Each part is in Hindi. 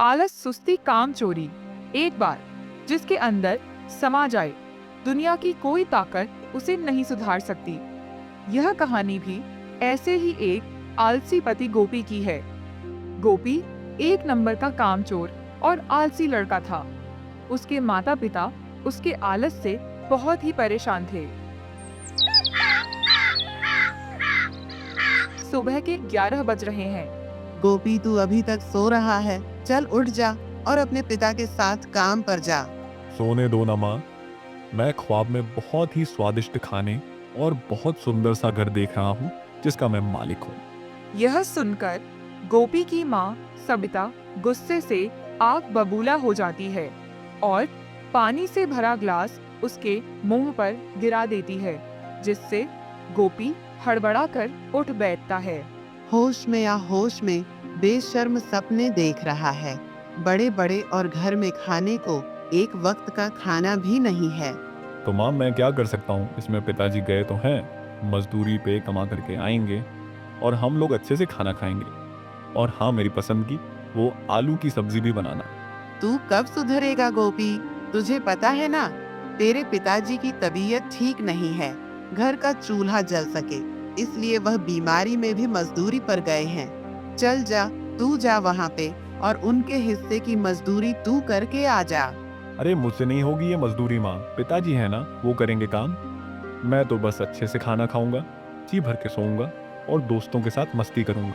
आलस, सुस्ती, काम चोरी। एक बार जिसके अंदर समा जाए, दुनिया की कोई ताकत उसे नहीं सुधार सकती। यह कहानी भी ऐसे ही एक आलसी पति गोपी की है। गोपी एक नंबर का कामचोर और आलसी लड़का था। उसके माता पिता उसके आलस से बहुत ही परेशान थे। सुबह के 11 बज रहे हैं। गोपी, तू अभी तक सो रहा है? चल उठ जा और अपने पिता के साथ काम पर जा। सोने दो ना माँ। मैं ख्वाब में बहुत ही स्वादिष्ट खाने और बहुत सुंदर सा घर देख रहा हूँ जिसका मैं मालिक हूँ। यह सुनकर गोपी की माँ सबिता गुस्से से आग बबूला हो जाती है और पानी से भरा ग्लास उसके मुंह पर गिरा देती है, जिससे गोपी हड़बड़ा कर उठ बैठता है। होश में या होश में बेशर्म सपने देख रहा है। बड़े बड़े और घर में खाने को एक वक्त का खाना भी नहीं है। तो माँ, मैं क्या कर सकता हूँ? इसमें पिताजी गए तो हैं, मजदूरी पे कमा करके आएंगे और हम लोग अच्छे से खाना खाएंगे। और हाँ, मेरी पसंद की वो आलू की सब्जी भी बनाना। तू कब सुधरेगा गोपी? तुझे पता है ना, तेरे पिताजी की तबीयत ठीक नहीं है। घर का चूल्हा जल सके इसलिए वह बीमारी में भी मजदूरी पर गए हैं। चल जा, तू जा वहाँ पे और उनके हिस्से की मजदूरी तू करके आ जा। अरे मुझसे नहीं होगी ये मजदूरी माँ, पिताजी है ना, वो करेंगे काम। मैं तो बस अच्छे से खाना खाऊंगा, जी भर के सोऊंगा और दोस्तों के साथ मस्ती करूंगा।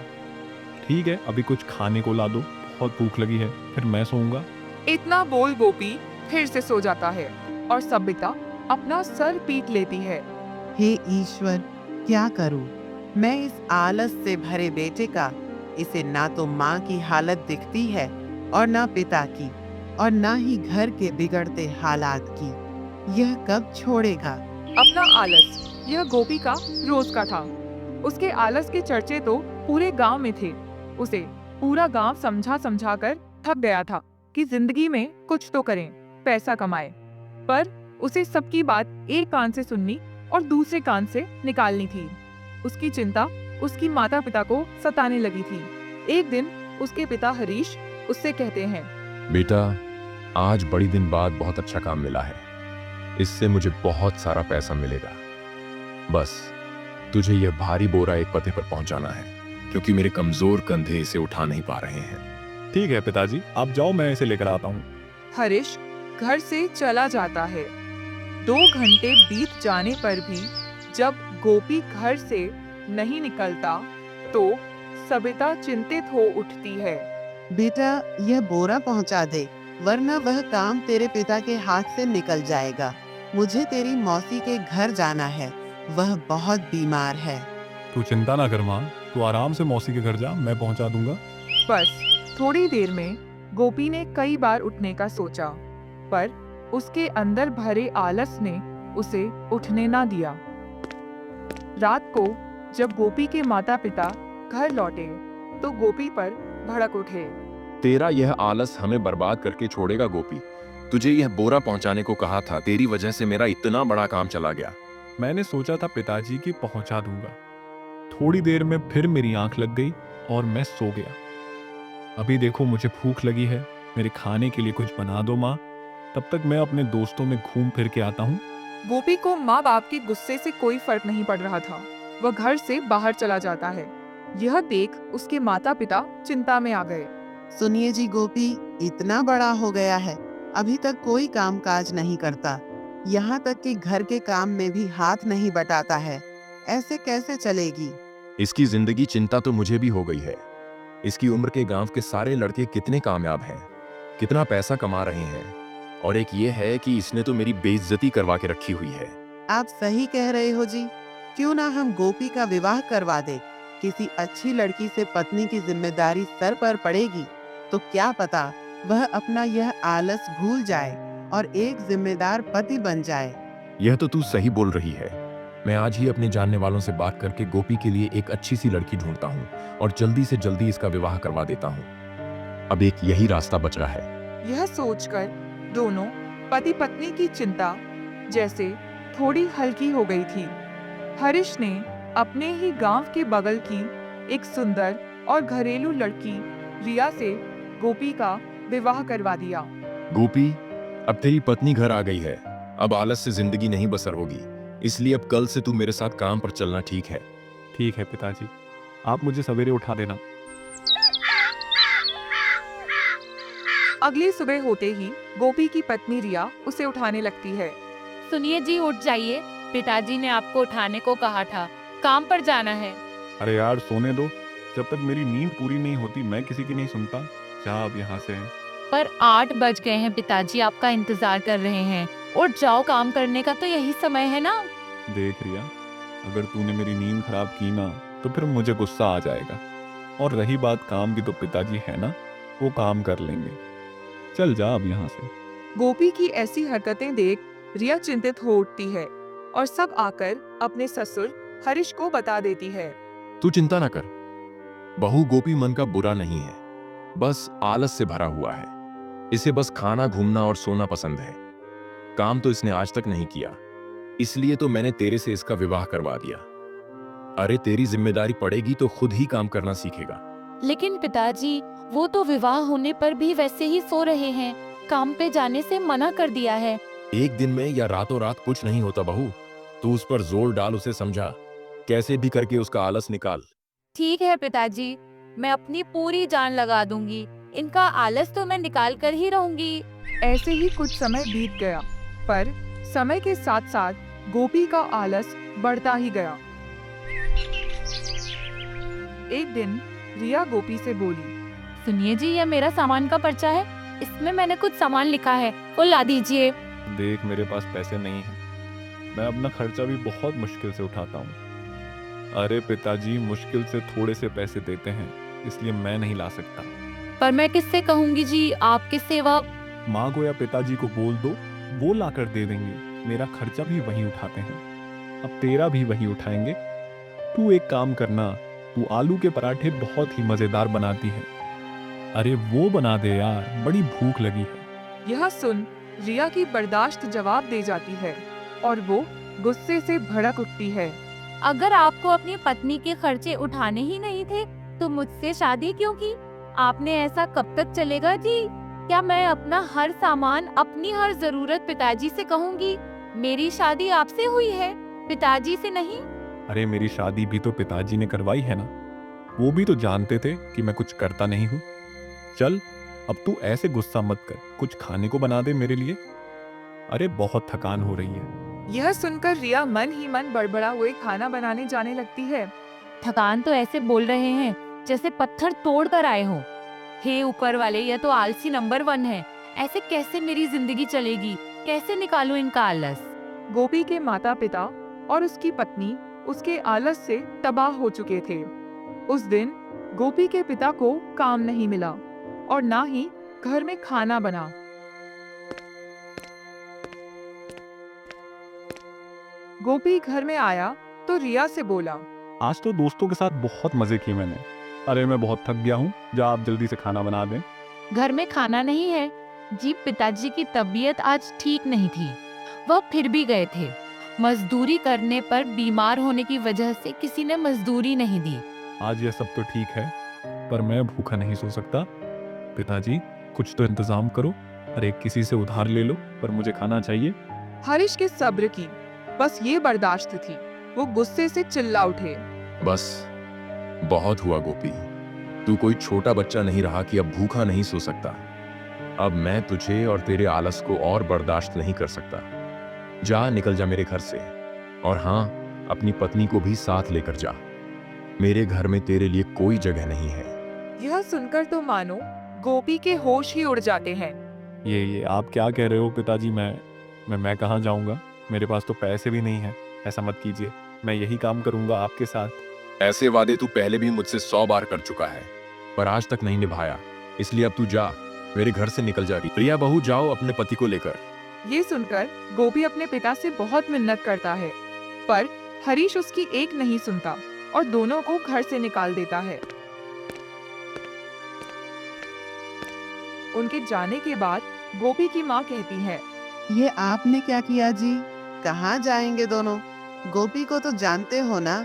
ठीक है, अभी कुछ खाने को ला दो, बहुत भूख लगी है, फिर मैं सोऊंगा। इतना बोल गोपी फिर से सो जाता है और सबिता अपना सर पीट लेती है। हे ईश्वर, क्या करूं? मैं इस आलस से भरे बेटे का। इसे ना तो माँ की हालत दिखती है और ना पिता की, और ना ही घर के बिगड़ते हालात की। यह कब छोड़ेगा? अपना आलस यह गोपी का रोज का था। उसके आलस के चर्चे तो पूरे गांव में थे। उसे पूरा गांव समझा समझा कर थक गया था कि जिंदगी में कुछ तो करें, पैसा कमाए। पर उसे सबकी बात एक कान से सुननी और दूसरे कान से निकालनी थी। उसकी चिंता उसकी माता पिता को सताने लगी थी। एक दिन उसके पिता हरीश उससे कहते हैं, बेटा, आज बड़ी दिन बाद बहुत अच्छा काम मिला है। इससे मुझे बहुत सारा पैसा मिलेगा। बस तुझे यह भारी बोरा एक पते पर पहुंचाना है, क्योंकि मेरे कमजोर कंधे इसे उठा नहीं पा रहे हैं। ठीक है पिताजी, आप जाओ, मैं इसे लेकर आता हूँ। हरीश घर से चला जाता है। 2 घंटे बीत जाने पर भी जब गोपी घर से नहीं निकलता तो सबिता चिंतित हो उठती है। बेटा, यह बोरा पहुंचा दे, वरना वह काम तेरे पिता के हाथ से निकल जाएगा। मुझे तेरी मौसी के घर जाना है, वह बहुत बीमार है। तू चिंता ना कर माँ, तू आराम से मौसी के घर जा, मैं पहुंचा दूंगा। बस थोड़ी देर में गोपी ने कई बार उठने का सोचा, पर उसके अंदर भरे आलस ने उसे उठने ना दिया। रात को जब गोपी के माता पिता घर लौटे तो गोपी पर भड़क उठे। तेरा यह आलस हमें बर्बाद करके छोड़ेगा गोपी। तुझे यह बोरा पहुंचाने को कहा था, तेरी वजह से मेरा इतना बड़ा काम चला गया। मैंने सोचा था पिताजी की पहुंचा दूंगा। थोड़ी देर में फिर मेरी आंख लग गई और मैं सो गया। अभी देखो मुझे भूख लगी है, मेरे खाने के लिए कुछ बना दो माँ, तब तक मैं अपने दोस्तों में घूम फिर के आता हूँ। गोपी को माँ बाप के गुस्से से कोई फर्क नहीं पड़ रहा था। वह घर से बाहर चला जाता है। यह देख उसके माता पिता चिंता में आ गए। सुनिए जी, गोपी इतना बड़ा हो गया है, अभी तक कोई काम काज नहीं करता। यहाँ तक कि घर के काम में भी हाथ नहीं बटाता है। ऐसे कैसे चलेगी? इसकी जिंदगी चिंता तो मुझे भी हो गई है। इसकी उम्र के गांव के सारे लड़के कितने कामयाब हैं, कितना पैसा कमा रहे हैं, और एक ये है कि इसने तो मेरी बेइज्जती करवा के रखी हुई है। आप सही कह रहे हो जी। क्यों ना हम गोपी का विवाह करवा दे। किसी अच्छी लड़की से पत्नी की जिम्मेदारी सर पर पड़ेगी तो क्या पता वह अपना यह आलस भूल जाए और एक जिम्मेदार पति बन जाए। यह तो तू सही बोल रही है। मैं आज ही अपने जानने वालों से बात करके गोपी के लिए एक अच्छी सी लड़की ढूंढता हूँ और जल्दी से जल्दी इसका विवाह करवा देता हूँ। अब एक यही रास्ता बचा है। यह सोचकर दोनों पति पत्नी की चिंता जैसे थोड़ी हल्की हो गई थी। हरीश ने अपने ही गांव के बगल की एक सुंदर और घरेलू लड़की रिया से गोपी का विवाह करवा दिया। गोपी, अब तेरी पत्नी घर आ गई है। अब आलस से जिंदगी नहीं बसर होगी, इसलिए अब कल से तू मेरे साथ काम पर चलना, ठीक है? ठीक है पिताजी, आप मुझे सवेरे उठा देना। अगली सुबह होते ही गोपी की पत्नी रिया उसे उठाने लगती है। सुनिए जी, उठ जाइए, पिताजी ने आपको उठाने को कहा था, काम पर जाना है। अरे यार सोने दो, जब तक मेरी नींद पूरी नहीं होती मैं किसी की नहीं सुनता। जा अब यहाँ से। पर 8 बज गए हैं, पिताजी आपका इंतजार कर रहे हैं। उठ जाओ, काम करने का तो यही समय है ना। देख रिया, अगर तूने मेरी नींद खराब की ना तो फिर मुझे गुस्सा आ जाएगा। और रही बात काम की, तो पिताजी है ना, वो काम कर लेंगे। चल जा अब यहाँ से। गोपी की ऐसी हरकतें देख रिया चिंतित हो उठती है और सब आकर अपने ससुर हरीश को बता देती है। तू चिंता ना कर, बहू गोपी मन का बुरा नहीं है, बस आलस से भरा हुआ है। इसे बस खाना, घूमना और सोना पसंद है। काम तो इसने आज तक नहीं किया, इसलिए तो मैंने तेरे से इसका विवाह करवा दिया। अरे तेरी जिम्मेदारी पड़ेगी तो खुद ही काम करना सीखेगा। लेकिन पिताजी, वो तो विवाह होने पर भी वैसे ही सो रहे हैं, काम पे जाने से मना कर दिया है। एक दिन में या रातों रात कुछ नहीं होता बहू, तू उस पर जोर डाल, उसे समझा, कैसे भी करके उसका आलस निकाल। ठीक है पिताजी, मैं अपनी पूरी जान लगा दूंगी, इनका आलस तो मैं निकाल कर ही रहूंगी। ऐसे ही कुछ समय बीत गया, पर समय के साथ साथ गोपी का आलस बढ़ता ही गया। एक दिन रिया गोपी से बोली। सुनिए जी, यह मेरा सामान का पर्चा है, इसमें मैंने कुछ सामान लिखा है, वो ला दीजिए। देख मेरे पास पैसे नहीं हैं, मैं अपना खर्चा भी बहुत मुश्किल से उठाता हूँ। अरे पिताजी मुश्किल से थोड़े से पैसे देते हैं, इसलिए मैं नहीं ला सकता। पर मैं किससे कहूँगी जी, आपके सेवा। माँ को या पिताजी को बोल दो, वो लाकर दे देंगे। मेरा खर्चा भी वही उठाते हैं, अब तेरा भी वही उठाएंगे। तू एक काम करना, तू आलू के पराठे बहुत ही मजेदार बनाती है, अरे वो बना दे यार, बड़ी भूख लगी है। यह सुन रिया की बर्दाश्त जवाब दे जाती है और वो गुस्से से भड़क उठती है। अगर आपको अपनी पत्नी के खर्चे उठाने ही नहीं थे तो मुझसे शादी क्यों की? आपने ऐसा कब तक चलेगा जी? क्या मैं अपना हर सामान, अपनी हर जरूरत पिताजी से कहूँगी? मेरी शादी आपसे हुई है, पिताजी से नहीं। अरे मेरी शादी भी तो पिताजी ने करवाई है ना, वो भी तो जानते थे कि मैं कुछ करता नहीं हूँ। चल अब तू ऐसे गुस्सा मत कर, कुछ खाने को बना दे मेरे लिए। अरे बहुत थकान हो रही है। यह सुनकर रिया मन ही मन बड़बड़ा हुए खाना बनाने जाने लगती है। थकान तो ऐसे बोल रहे हैं जैसे पत्थर तोड़ कर आए हो। हे ऊपर वाले, यह तो आलसी नंबर 1 है। ऐसे कैसे मेरी जिंदगी चलेगी? कैसे निकालूं इनका आलस? गोपी के माता पिता और उसकी पत्नी उसके आलस से तबाह हो चुके थे। उस दिन गोपी के पिता को काम नहीं मिला और ना ही घर में खाना बना। गोपी घर में आया तो रिया से बोला। आज तो दोस्तों के साथ बहुत मजे किए मैंने। अरे मैं बहुत थक गया हूँ, जा आप जल्दी से खाना बना दें। घर में खाना नहीं है जी, पिताजी की तबीयत आज ठीक नहीं थी, वह फिर भी गए थे। मजदूरी करने पर बीमार होने की वजह से किसी ने मजदूरी नहीं दी। आज यह सब तो ठीक है, पर मैं भूखा नहीं सो सकता। पिताजी कुछ तो इंतजाम करो। अरे किसी से उधार ले लो, पर मुझे खाना चाहिए। हरीश के सब्र की बस ये बर्दाश्त थी, वो गुस्से से चिल्ला उठे। बस बहुत हुआ गोपी, तू कोई छोटा बच्चा नहीं रहा कि अब भूखा नहीं सो सकता। अब मैं तुझे और तेरे आलस को और बर्दाश्त नहीं कर सकता। जा, निकल जा मेरे घर से। और हाँ, अपनी पत्नी को भी साथ लेकर जा। मेरे घर में तेरे लिए कोई जगह नहीं है। यह सुनकर तो मानो गोपी के होश ही उड़ जाते हैं। ये आप क्या कह रहे हो पिताजी? मैं कहाँ जाऊँगा? मेरे पास तो पैसे भी नहीं है। ऐसा मत कीजिए, मैं यही काम करूँगा आपके साथ। ऐसे वादे तू पहले भी मुझसे 100 बार कर चुका है, पर आज तक नहीं निभाया, इसलिए अब तू जा, मेरे घर से निकल जा। प्रिया बहू, जाओ अपने पति को लेकर। ये सुनकर गोपी अपने पिता से बहुत मिन्नत करता है, पर हरीश उसकी एक नहीं सुनता और दोनों को घर से निकाल देता है। उनके जाने के बाद गोपी की माँ कहती है। ये आपने क्या किया जी? कहाँ जाएंगे दोनों? गोपी को तो जानते हो ना।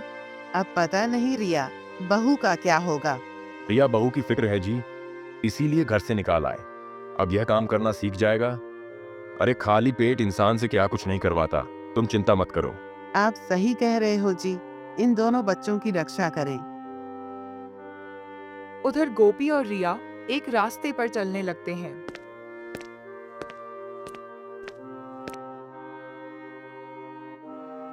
अब पता नहीं रिया बहू का क्या होगा। प्रिया बहू की फिक्र है जी, इसीलिए घर से निकाल आए। अब यह काम करना सीख जाएगा। अरे खाली पेट इंसान से क्या कुछ नहीं करवाता, तुम चिंता मत करो। आप सही कह रहे हो जी। इन दोनों बच्चों की रक्षा करें। उधर गोपी और रिया एक रास्ते पर चलने लगते हैं।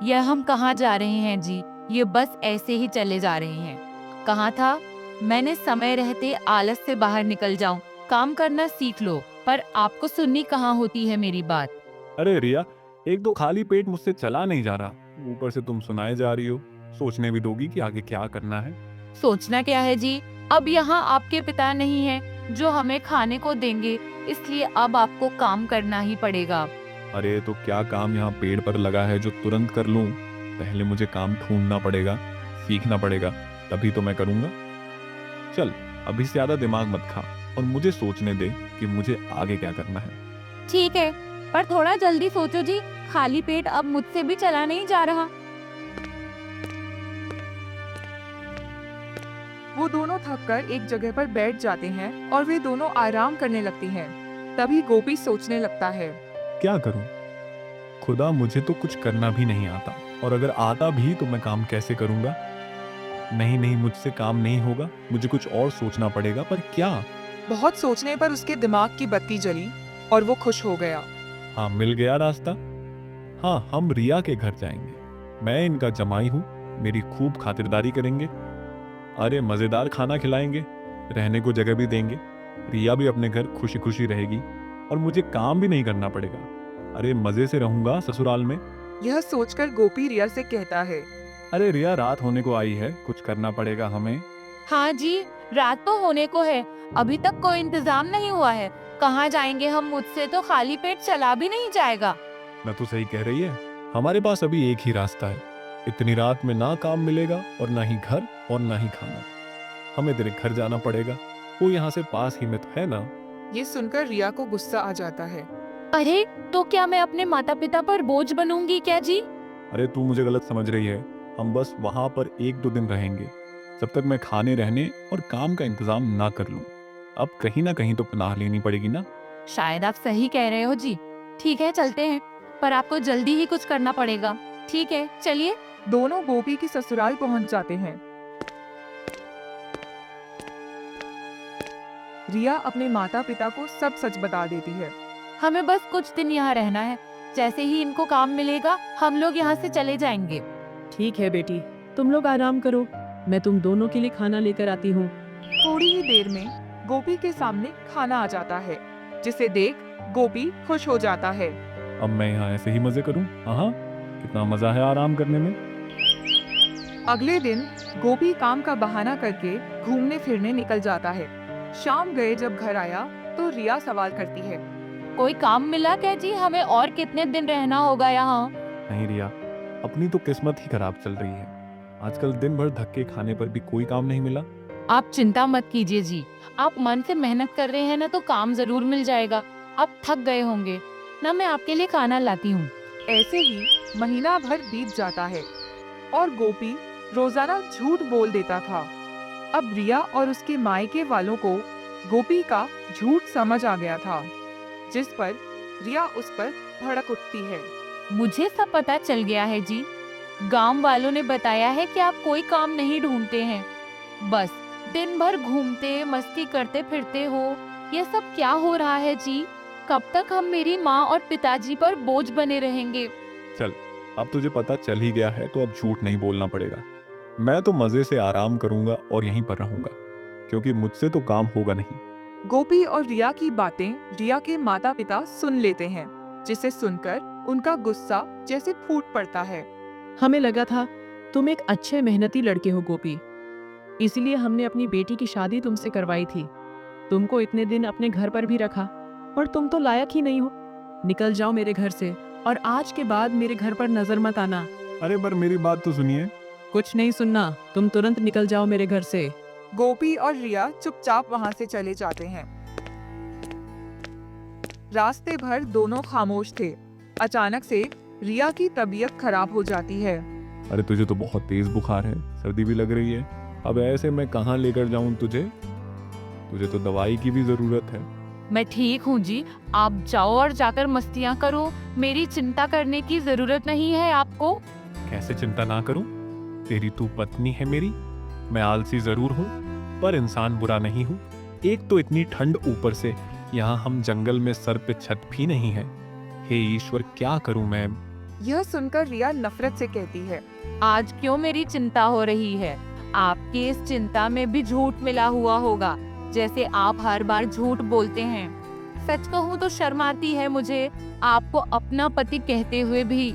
यह हम कहाँ जा रहे हैं जी? ये बस ऐसे ही चले जा रहे हैं। कहा था मैंने समय रहते आलस से बाहर निकल जाऊं, काम करना सीख लो, पर आपको सुननी कहाँ होती है मेरी बात। अरे रिया, एक तो खाली पेट मुझसे चला नहीं जा रहा, ऊपर से तुम सुनाए जा रही हो। सोचने भी दोगी कि आगे क्या करना है? सोचना क्या है जी? अब यहाँ आपके पिता नहीं हैं जो हमें खाने को देंगे, इसलिए अब आपको काम करना ही पड़ेगा। अरे तो क्या काम यहाँ पेड़ पर लगा है जो तुरंत कर लूं? पहले मुझे काम ढूंढना पड़ेगा, सीखना पड़ेगा, तभी तो मैं करूंगा। चल, अभी से ज्यादा दिमाग मत खा और मुझे सोचने दे कि मुझे आगे क्या करना है। ठीक है, पर थोड़ा जल्दी सोचो जी, खाली पेट अब मुझसे भी चला नहीं जा रहा। वो दोनों थककर एक जगह पर बैठ जाते हैं और वे दोनों आराम करने लगती हैं। तभी गोपी सोचने लगता है, क्या करूं? खुदा, मुझे तो कुछ करना भी नहीं आता, और अगर आता भी तो मैं काम कैसे करूंगा? नहीं नहीं, मुझसे काम नहीं होगा, मुझे कुछ और सोचना पड़ेगा, पर क्या? बहुत सोचने पर उसके दिमाग की बत्ती जली और वो खुश हो गया। हाँ, मिल गया रास्ता। हाँ, हम रिया के घर जाएंगे। मैं इनका जमाई हूँ, मेरी खूब खातिरदारी करेंगे। अरे मजेदार खाना खिलाएंगे, रहने को जगह भी देंगे। रिया भी अपने घर खुशी खुशी रहेगी और मुझे काम भी नहीं करना पड़ेगा। अरे मजे से रहूंगा ससुराल में। यह सोचकर गोपी रिया से कहता है, अरे रिया, रात होने को आई है, कुछ करना पड़ेगा हमें। हाँ जी, रात तो होने को है, अभी तक कोई इंतजाम नहीं हुआ है। कहाँ जाएंगे हम? मुझसे तो खाली पेट चला भी नहीं जाएगा। मैं तो सही कह रही है, हमारे पास अभी एक ही रास्ता है। इतनी रात में ना काम मिलेगा और ना ही घर और ना ही खाना। हमें तेरे घर जाना पड़ेगा, वो यहाँ से पास ही में तो है ना। ये सुनकर रिया को गुस्सा आ जाता है। अरे तो क्या मैं अपने माता पिता पर बोझ बनूंगी क्या जी? अरे तू मुझे गलत समझ रही है, हम बस वहां पर 1-2 दिन रहेंगे, जब तक मैं खाने रहने और काम का इंतजाम ना कर लूं। अब कहीं ना कहीं तो पनाह लेनी पड़ेगी ना। शायद आप सही कह रहे हो जी। ठीक है, चलते हैं, पर आपको जल्दी ही कुछ करना पड़ेगा। ठीक है, चलिए। दोनों गोपी की ससुराल पहुंच जाते हैं। रिया अपने माता पिता को सब सच बता देती है। हमें बस कुछ दिन यहाँ रहना है, जैसे ही इनको काम मिलेगा हम लोग यहाँ से चले जाएंगे। ठीक है बेटी, तुम लोग आराम करो, मैं तुम दोनों के लिए खाना लेकर आती हूँ। थोड़ी ही देर में गोपी के सामने खाना आ जाता है, जिसे देख गोपी खुश हो जाता है। अब मैं यहाँ ऐसे ही मजे करूं? हाँ, कितना मजा है आराम करने में। अगले दिन गोपी काम का बहाना करके घूमने फिरने निकल जाता है। शाम गए जब घर आया तो रिया सवाल करती है, कोई काम मिला क्या जी? हमें और कितने दिन रहना होगा यहाँ? नहीं रिया, अपनी तो किस्मत ही खराब चल रही है। आजकल दिन भर धक्के खाने पर भी कोई काम नहीं मिला। आप चिंता मत कीजिए जी, आप मन से मेहनत कर रहे हैं ना, तो काम जरूर मिल जाएगा। आप थक गए होंगे ना, मैं आपके लिए खाना लाती हूँ। ऐसे ही महीना भर बीत जाता है और गोपी रोजाना झूठ बोल देता था। अब रिया और उसके मायके वालों को गोपी का झूठ समझ आ गया था, जिस पर रिया उस पर भड़क उठती है। मुझे सब पता चल गया है जी, गांव वालों ने बताया है कि आप कोई काम नहीं ढूंढते हैं, बस दिन भर घूमते मस्ती करते फिरते हो। ये सब क्या हो रहा है जी? कब तक हम मेरी माँ और पिताजी पर बोझ बने रहेंगे? चल, अब तुझे पता चल ही गया है तो अब झूठ नहीं बोलना पड़ेगा। मैं तो मजे से आराम करूंगा और यहीं पर रहूंगा, क्योंकि मुझसे तो काम होगा नहीं। गोपी और रिया की बातें रिया के माता पिता सुन लेते हैं, जिसे सुनकर उनका गुस्सा जैसे फूट पड़ता है। हमें लगा था तुम एक अच्छे मेहनती लड़के हो गोपी, इसीलिए हमने अपनी बेटी की शादी तुमसे करवाई थी। तुमको इतने दिन अपने घर पर भी रखा, और तुम तो लायक ही नहीं हो। निकल जाओ मेरे घर से, और आज के बाद मेरे घर पर नजर मत आना। अरे पर मेरी बात तो सुनिए। कुछ नहीं सुनना, तुम तुरंत निकल जाओ मेरे घर से। गोपी और रिया चुपचाप वहां से चले जाते हैं। रास्ते भर दोनों खामोश थे। अचानक से रिया की तबीयत खराब हो जाती है। अरे तुझे तो बहुत तेज बुखार है, सर्दी भी लग रही है। अब ऐसे मैं कहाँ लेकर जाऊं तुझे? तुझे तो दवाई की भी जरूरत है। मैं ठीक हूँ जी, आप जाओ और जाकर मस्तियाँ करो, मेरी चिंता करने की जरूरत नहीं है आपको। कैसे चिंता ना करूं? तेरी तू पत्नी है मेरी। मैं आलसी जरूर हूं, पर इंसान बुरा नहीं हूं। एक तो इतनी ठंड, ऊपर से यहाँ हम जंगल में, सर पे छत भी नहीं है। हे ईश्वर, क्या करूं मैं? यह सुनकर रिया नफरत से कहती है, आज क्यों मेरी चिंता हो रही है? आपकी इस चिंता में भी झूठ मिला हुआ होगा, जैसे आप हर बार झूठ बोलते हैं। सच कहूँ तो शर्म आती है मुझे, आपको अपना पति कहते हुए भी।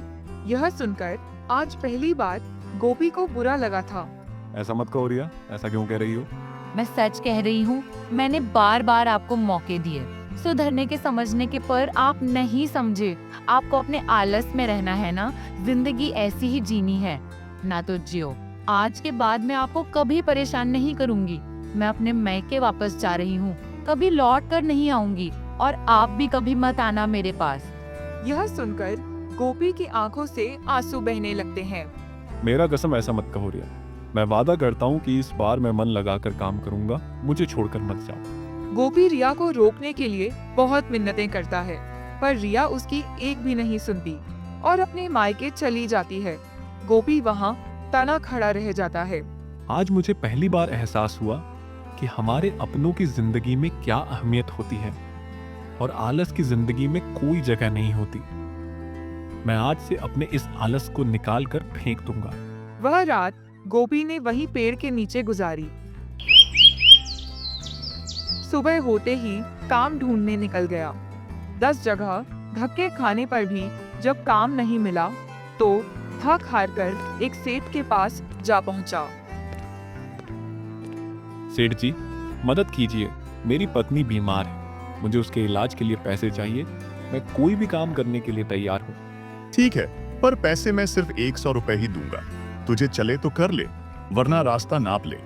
यह सुनकर आज पहली बार गोपी को बुरा लगा था। ऐसा मत कहो रिया, ऐसा क्यों कह रही हो? मैं सच कह रही हूँ, मैंने बार बार आपको मौके दिए सुधरने के, समझने के, पर आप नहीं समझे। आपको अपने आलस में रहना है ना, जिंदगी ऐसी ही जीनी है ना, तो जियो। आज के बाद मैं आपको कभी परेशान नहीं करूंगी। मैं अपने मैके वापस जा रही हूँ, कभी लौट कर नहीं आऊंगी, और आप भी कभी मत आना मेरे पास। यह सुनकर गोपी की आंखों से आंसू बहने लगते हैं। मेरा कसम, ऐसा मत कहो रिया। मैं वादा करता हूँ कि इस बार मैं मन लगाकर काम करूंगा। मुझे छोड़कर मत जाओ। गोपी रिया को रोकने के लिए बहुत मिन्नतें करता है, पर रिया उसकी एक भी नहीं सुनती और अपने मायके चली जाती है। गोपी वहाँ तना खड़ा रह जाता है। आज मुझे पहली बार एहसास हुआ कि हमारे अपनों की जिंदगी में क्या अहमियत होती है और आलस की जिंदगी में कोई जगह नहीं होती। मैं आज से अपने इस आलस को निकाल कर फेंक दूंगा। वह रात गोपी ने वही पेड़ के नीचे गुजारी। सुबह होते ही काम ढूंढने निकल गया। 10 जगह धक्के खाने पर भी जब काम नहीं मिला तो थक हार कर एक सेठ के पास जा पहुंचा। सेठ जी, मदद कीजिए। मेरी पत्नी बीमार है, मुझे उसके इलाज के लिए पैसे चाहिए। मैं कोई भी काम करने के लिए तैयार हूँ। ठीक है, पर पैसे मैं सिर्फ 100 रुपए ही दूंगा। तुझे चले तो कर ले, वरना रास्ता नाप ले।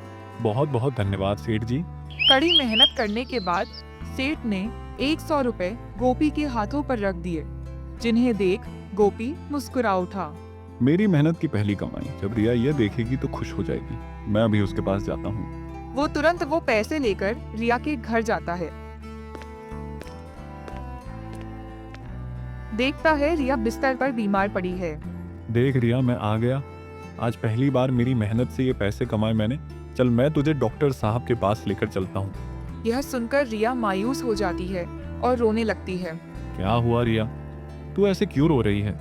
बहुत बहुत धन्यवाद सेठ जी। कड़ी मेहनत करने के बाद सेठ ने 100 रुपए गोपी के हाथों पर रख दिए, जिन्हें देख गोपी मुस्कुरा उठा। मेरी मेहनत की पहली कमाई, जब रिया यह देखेगी तो खुश हो जाएगी। मैं अभी उसके पास जाता हूँ। वो तुरंत वो पैसे लेकर रिया के घर जाता है। देखता है रिया बिस्तर पर बीमार पड़ी है। देख रिया, मैं आ गया। आज पहली बार मेरी मेहनत से ये पैसे कमाए मैंने। चल, मैं तुझे डॉक्टर साहब के पास लेकर चलता हूँ। यह सुनकर रिया मायूस हो जाती है और रोने लगती है। क्या हुआ रिया, तू ऐसे क्यों रो रही है?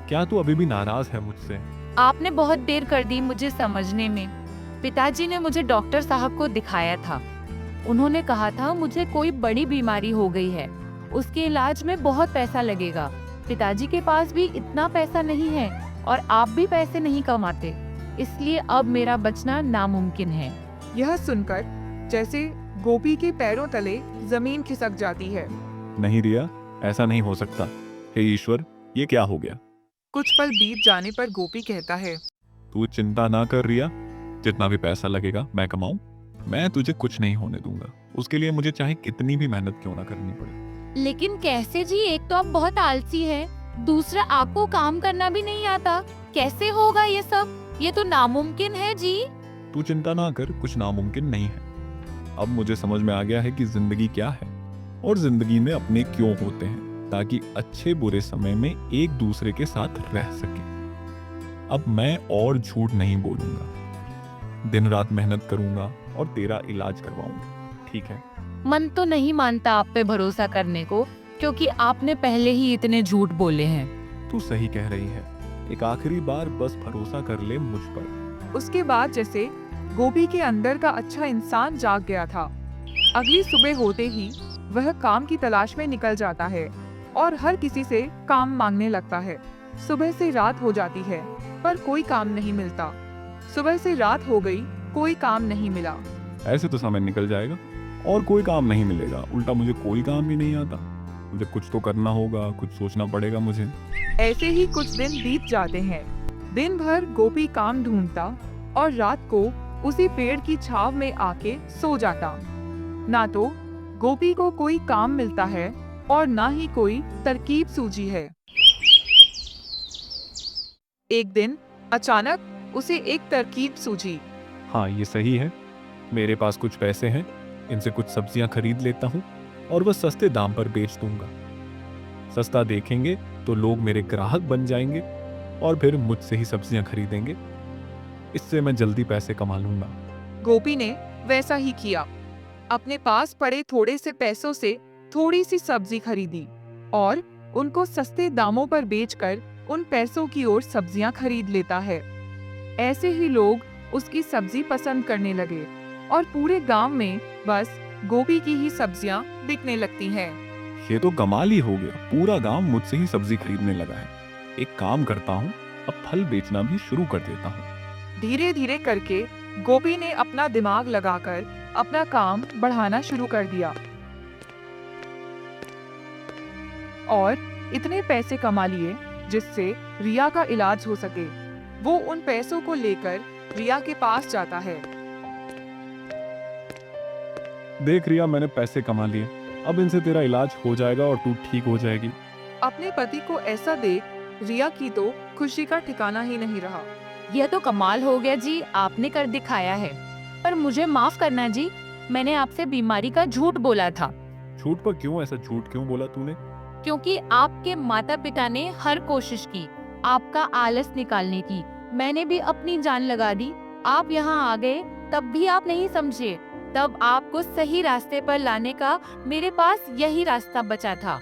क्या तू अभी भी नाराज है मुझसे? आपने बहुत देर कर दी मुझे समझने में। पिताजी ने मुझे डॉक्टर साहब को दिखाया था। उन्होंने कहा था मुझे कोई बड़ी बीमारी हो गई है, उसके इलाज में बहुत पैसा लगेगा। पिताजी के पास भी इतना पैसा नहीं है और आप भी पैसे नहीं कमाते, इसलिए अब मेरा बचना नामुमकिन है। यह सुनकर जैसे गोपी के पैरों तले जमीन खिसक जाती है। नहीं रिया, ऐसा नहीं हो सकता। हे ईश्वर, ये क्या हो गया? कुछ पल बीत जाने पर गोपी कहता है, तू चिंता ना कर रिया, जितना भी पैसा लगेगा मैं कमाऊं। मैं तुझे कुछ नहीं होने दूंगा। उसके लिए मुझे चाहे कितनी भी मेहनत क्यों ना करनी पड़े। लेकिन कैसे जी? एक तो आप बहुत आलसी हैं, दूसरा आपको काम करना भी नहीं आता। कैसे होगा ये सब? ये तो नामुमकिन है जी। तू चिंता ना कर, कुछ नामुमकिन नहीं है। अब मुझे समझ में आ गया है कि जिंदगी क्या है और जिंदगी में अपने क्यों होते हैं, ताकि अच्छे बुरे समय में एक दूसरे के साथ रह सके। अब मैं और झूठ नहीं बोलूंगा, दिन रात मेहनत करूंगा और तेरा इलाज करवाऊंगा, ठीक है? मन तो नहीं मानता आप पे भरोसा करने को, क्योंकि आपने पहले ही इतने झूठ बोले हैं। तू सही कह रही है। एक आखिरी बार बस भरोसा कर ले मुझ पर। उसके बाद जैसे गोपी के अंदर का अच्छा इंसान जाग गया था। अगली सुबह होते ही वह काम की तलाश में निकल जाता है और हर किसी से काम मांगने लगता है। सुबह से रात हो जाती है पर कोई काम नहीं मिलता। सुबह से रात हो गई, कोई काम नहीं मिला। ऐसे तो समय निकल जाएगा और कोई काम नहीं मिलेगा। उल्टा मुझे कोई काम भी नहीं आता। मुझे कुछ तो करना होगा, कुछ सोचना पड़ेगा मुझे। ऐसे ही कुछ दिन बीत जाते हैं। दिन भर गोपी काम ढूंढता और रात को उसी पेड़ की छाव में आके सो जाता। ना तो गोपी को कोई काम मिलता है और ना ही कोई तरकीब सूझी है। एक दिन अचानक उसे एक तरकीब सूझी। हाँ, ये सही है। मेरे पास कुछ पैसे हैं, इनसे कुछ सब्जियां खरीद लेता हूँ और वह सस्ते दाम पर बेच दूंगा। सस्ता देखेंगे तो लोग मेरे ग्राहक बन जाएंगे और फिर मुझसे ही सब्जियां खरीदेंगे। इससे मैं जल्दी पैसे कमा लूंगा। गोपी ने वैसा ही किया। अपने पास पड़े थोड़े से पैसों से थोड़ी सी सब्जी खरीदी और उनको सस्ते दामों पर बेचकर उन पैसों की ओर सब्जियां खरीद लेता है। ऐसे ही लोग उसकी सब्जी पसंद करने लगे और पूरे गांव में बस गोपी की ही सब्जियां बिकने लगती हैं। ये तो कमाल ही हो गया, पूरा गांव मुझसे ही सब्जी खरीदने लगा है। एक काम करता हूँ, अब फल बेचना भी शुरू कर देता हूँ। धीरे धीरे करके गोपी ने अपना दिमाग लगाकर अपना काम बढ़ाना शुरू कर दिया और इतने पैसे कमा लिए जिससे रिया का इलाज हो सके। वो उन पैसों को लेकर रिया के पास जाता है। देख रिया, मैंने पैसे कमा लिए, अब इनसे तेरा इलाज हो जाएगा और तू ठीक हो जाएगी। अपने पति को ऐसा देख रिया की तो खुशी का ठिकाना ही नहीं रहा। यह तो कमाल हो गया जी, आपने कर दिखाया है। पर मुझे माफ करना जी, मैंने आपसे बीमारी का झूठ बोला था। झूठ पर क्यों, ऐसा झूठ क्यों बोला तूने? क्योंकि आपके माता पिता ने हर कोशिश की आपका आलस निकालने की। मैंने भी अपनी जान लगा दी। आप यहाँ आ गए तब भी आप नहीं समझे। तब आपको सही रास्ते पर लाने का मेरे पास यही रास्ता बचा था।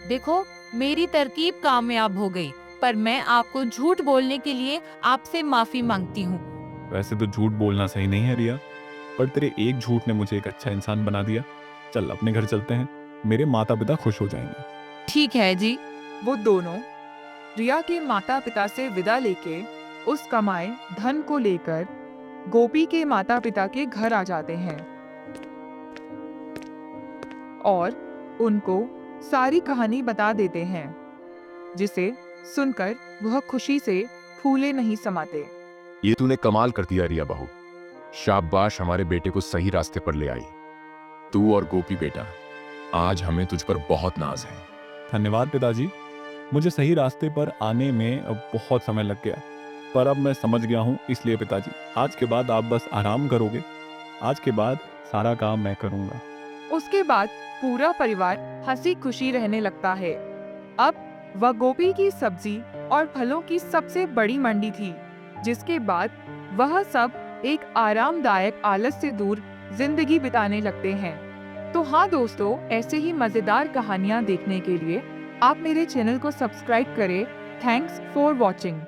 देखो, मेरी तरकीब कामयाब हो गई, पर मैं आपको झूठ बोलने के लिए आपसे माफी मांगती हूँ। वैसे तो झूठ बोलना सही नहीं है रिया, पर तेरे एक झूठ ने मुझे एक अच्छा इंसान बना दिया। चल अपने घर चलते हैं, मेरे माता पिता खुश हो जाएंगे। ठीक है जी। वो दोनों रिया के माता पिता से विदा लेके उस कमाए धन को लेकर गोपी के माता पिता के घर आ जाते हैं और उनको सारी कहानी बता देते हैं, जिसे सुनकर वह खुशी से फूले नहीं समाते। ये तूने कमाल कर दिया रिया बहू। शाबाश, हमारे बेटे को सही रास्ते पर ले आई। तू और गोपी बेटा, आज हमें तुझ पर बहुत नाज है। धन्यवाद पिताजी, मुझे सही रास्ते पर आने में अब बहुत समय लग गया, पर अब मैं समझ गया हूँ। इसलिए पिताजी, आज के बाद आप बस आराम करोगे। आज के बाद सारा काम मैं करूँगा। उसके बाद पूरा परिवार हंसी खुशी रहने लगता है। अब वह गोपी की सब्जी और फलों की सबसे बड़ी मंडी थी, जिसके बाद वह सब एक आरामदायक आलस से दूर जिंदगी बिताने लगते हैं। तो हाँ दोस्तों, ऐसे ही मजेदार कहानियाँ देखने के लिए आप मेरे चैनल को सब्सक्राइब करें। Thanks for watching.